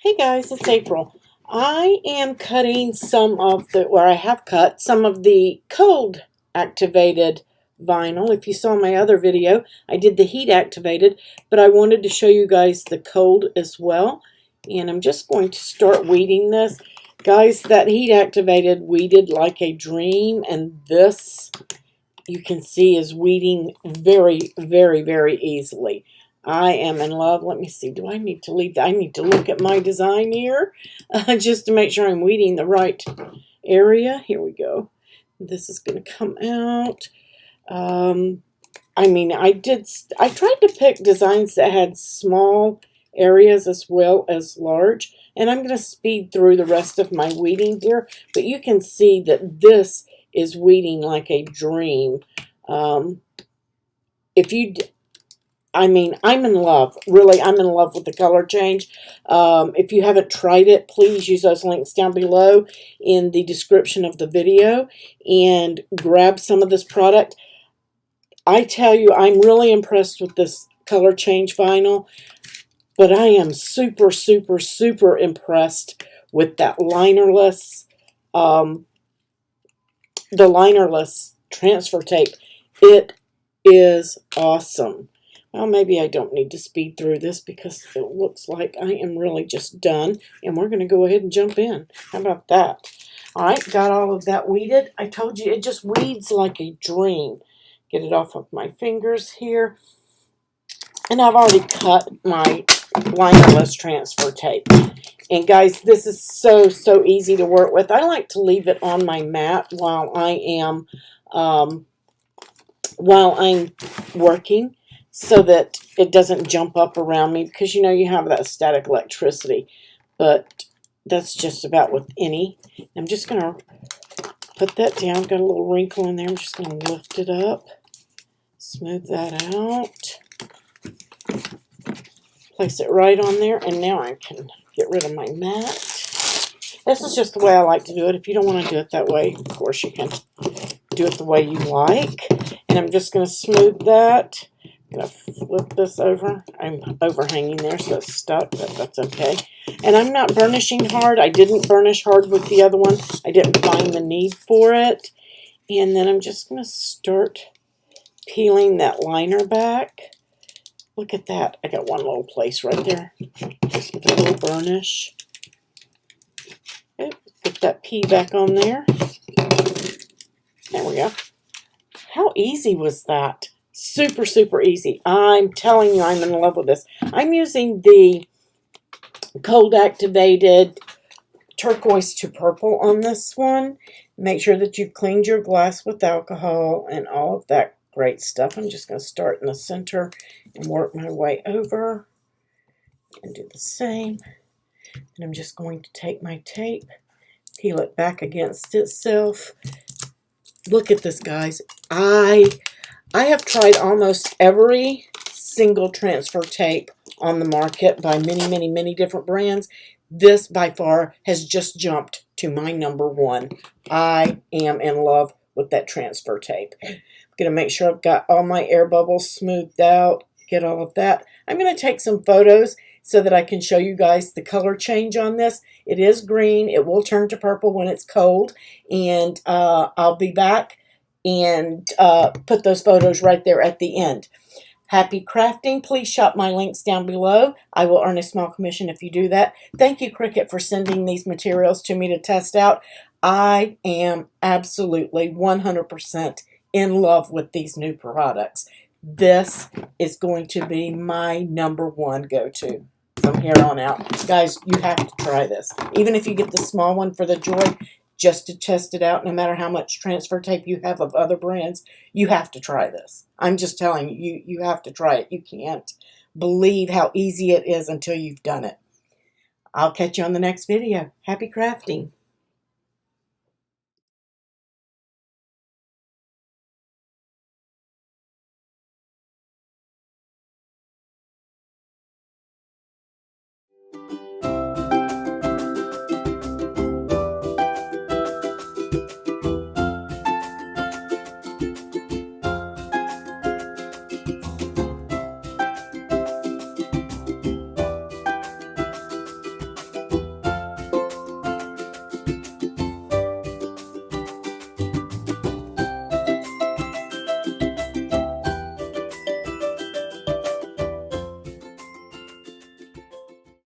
Hey guys, it's April. I am cutting some of the, or I have cut some of the cold activated vinyl. If you saw my other video, I did the heat activated, but I wanted to show you guys the cold as well. And I'm just going to start weeding this. Guys, that heat activated weeded like a dream, and this you can see is weeding very, very, very easily. I am in love. Let me see. Do I need to leave that? I need to look at my design here just to make sure I'm weeding the right area. Here we go. This is going to come out. I mean, I tried to pick designs that had small areas as well as large. And I'm going to speed through the rest of my weeding here. But you can see that this is weeding like a dream. I mean, I'm in love. Really, I'm in love with the color change. If you haven't tried it, please use those links down below in the description of the video and grab some of this product. I tell you, I'm really impressed with this color change vinyl, but I am super, super, super impressed with that linerless, the linerless transfer tape. It is awesome. Well, maybe I don't need to speed through this because it looks like I am really just done. And we're going to go ahead and jump in. How about that? All right, got all of that weeded. I told you it just weeds like a dream. Get it off of my fingers here. And I've already cut my linerless transfer tape. And guys, this is so, so easy to work with. I like to leave it on my mat while I'm working, so that it doesn't jump up around me, because you know you have that static electricity. But that's just about with any. I'm just going to put that down. Got a little wrinkle in there. I'm just going to lift it up, smooth that out, place it right on there, and now I can get rid of my mat. This is just the way I like to do it. If you don't want to do it that way, of course you can do it the way you like. And I'm just going to smooth that. I'm going to flip this over. I'm overhanging there, so it's stuck, but that's okay. And I'm not burnishing hard. I didn't burnish hard with the other one. I didn't find the need for it. And then I'm just going to start peeling that liner back. Look at that. I got one little place right there. Just with a little burnish. Okay, put that pea back on there. There we go. How easy was that? Super, super easy. I'm telling you, I'm in love with this. I'm using the cold activated turquoise to purple on this one. Make sure that you've cleaned your glass with alcohol and all of that great stuff. I'm just going to start in the center and work my way over and do the same. And I'm just going to take my tape, peel it back against itself. Look at this, guys. I have tried almost every single transfer tape on the market by many, many, many different brands. This, by far, has just jumped to my #1. I am in love with that transfer tape. I'm going to make sure I've got all my air bubbles smoothed out, get all of that. I'm going to take some photos so that I can show you guys the color change on this. It is green. It will turn to purple when it's cold. And I'll be back and put those photos right there at the end. Happy crafting. Please shop my links down below. I will earn a small commission if you do that. Thank you, Cricut, for sending these materials to me to test out. I am absolutely 100% in love with these new products. This is going to be my #1 go-to from here on out. Guys, you have to try this. Even if you get the small one for the joy, just to test it out, no matter how much transfer tape you have of other brands, you have to try this. I'm just telling you, you have to try it. You can't believe how easy it is until you've done it. I'll catch you on the next video. Happy crafting.